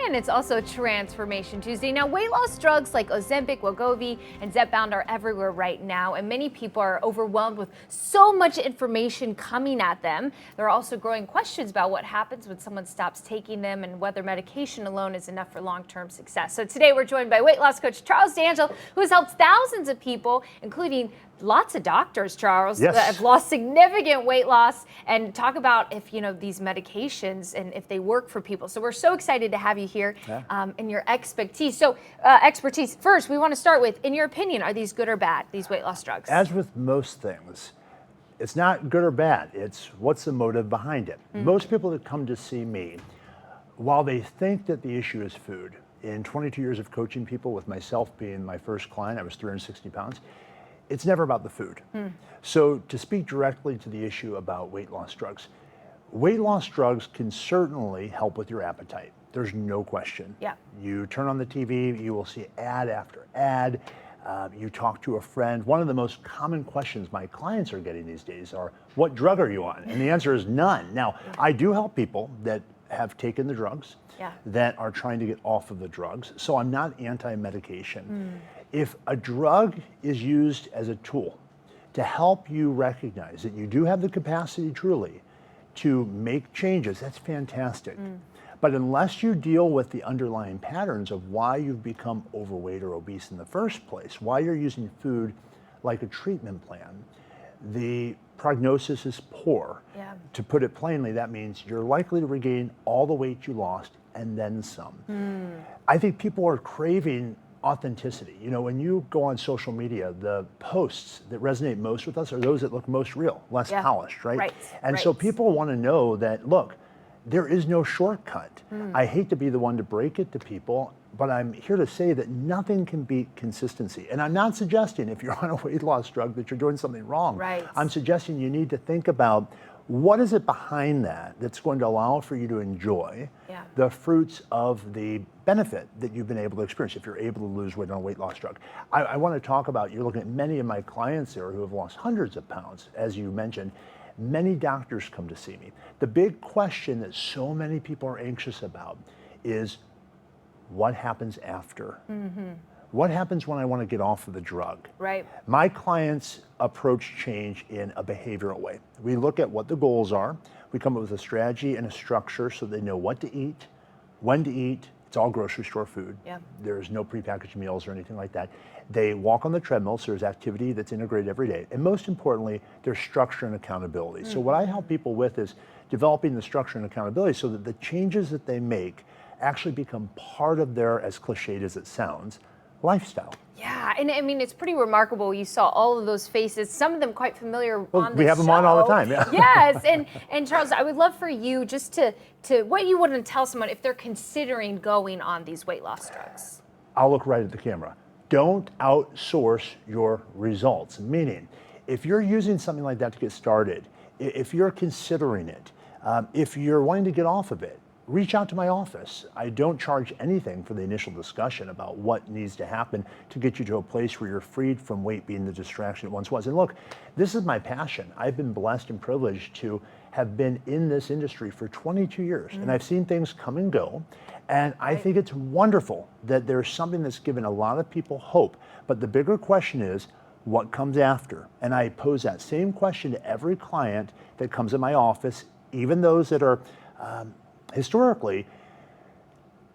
And it's also Transformation Tuesday. Now, weight loss drugs like Ozempic, Wegovy, and Zepbound are everywhere right now, and many people are overwhelmed with so much information coming at them. There are also growing questions about what happens when someone stops taking them and whether medication alone is enough for long-term success. So today we're joined by weight loss coach Charles D'Angelo, who has helped thousands of people, including lots of doctors, Charles, yes, that have lost significant weight loss, and talk about if, these medications and if they work for people. So we're so excited to have you here in your expertise. So first, we want to start with, in your opinion, are these good or bad, these weight loss drugs? As with most things, it's not good or bad. It's what's the motive behind it. Most people that come to see me, while they think that the issue is food, in 22 years of coaching people, with myself being my first client, I was 360 pounds, it's never about the food. So to speak directly to the issue about weight loss drugs can certainly help with your appetite. There's no question. Yeah. You turn on the TV, you will see ad after ad. You talk to a friend. One of the most common questions my clients are getting these days are, what drug are you on? And the answer is none. Now, I do help people that have taken the drugs, that are trying to get off of the drugs. So I'm not anti-medication. If a drug is used as a tool to help you recognize that you do have the capacity truly to make changes, that's fantastic. But unless you deal with the underlying patterns of why you've become overweight or obese in the first place, why you're using food like a treatment plan, the prognosis is poor. To put it plainly, that means you're likely to regain all the weight you lost and then some. I think people are craving authenticity. When you go on social media, the posts that resonate most with us are those that look most real, less polished, right? So people want to know that, look, there is no shortcut. I hate to be the one to break it to people, but I'm here to say that nothing can beat consistency. And I'm not suggesting if you're on a weight loss drug that you're doing something wrong. I'm suggesting you need to think about, what is it behind that that's going to allow for you to enjoy the fruits of the benefit that you've been able to experience if you're able to lose weight on a weight loss drug. I want to talk about, you're looking at many of my clients here who have lost hundreds of pounds, as you mentioned. Many doctors come to see me. The big question that so many people are anxious about is, what happens after? What happens when I want to get off of the drug? My clients approach change in a behavioral way. We look at what the goals are. We come up with a strategy and a structure so they know what to eat, when to eat. It's all grocery store food. There's no prepackaged meals or anything like that. They walk on the treadmill, so there's activity that's integrated every day. And most importantly, there's structure and accountability. So what I help people with is developing the structure and accountability so that the changes that they make actually become part of their, as cliched as it sounds, lifestyle. Yeah, and I mean, it's pretty remarkable. You saw all of those faces, some of them quite familiar on the We have them on all the time, Yes, and Charles, I would love for you just to what you want to tell someone if they're considering going on these weight loss drugs. I'll look right at the camera. Don't outsource your results. Meaning, if you're using something like that to get started, if you're considering it, if you're wanting to get off of it, reach out to my office. I don't charge anything for the initial discussion about what needs to happen to get you to a place where you're freed from weight being the distraction it once was. And look, this is my passion. I've been blessed and privileged to have been in this industry for 22 years, and I've seen things come and go. And I think it's wonderful that there's something that's given a lot of people hope. But the bigger question is, what comes after? And I pose that same question to every client that comes in my office, even those that are historically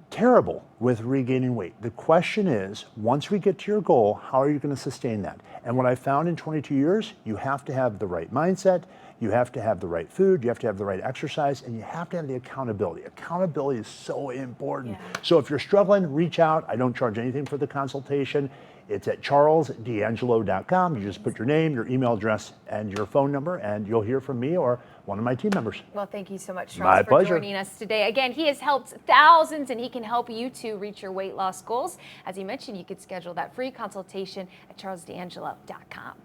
terrible with regaining weight. The question is, once we get to your goal, how are you going to sustain that? And what I found in 22 years, you have to have the right mindset, you have to have the right food, you have to have the right exercise, and you have to have the accountability. Accountability is so important. So if you're struggling, reach out. I don't charge anything for the consultation. It's at charlesdangelo.com. You just put your name, your email address, and your phone number, and you'll hear from me or one of my team members. Well, thank you so much, Charles, for joining us today. Again, he has helped thousands, and he can help you to reach your weight loss goals. As he mentioned, you could schedule that free consultation at charlesdangelo.com.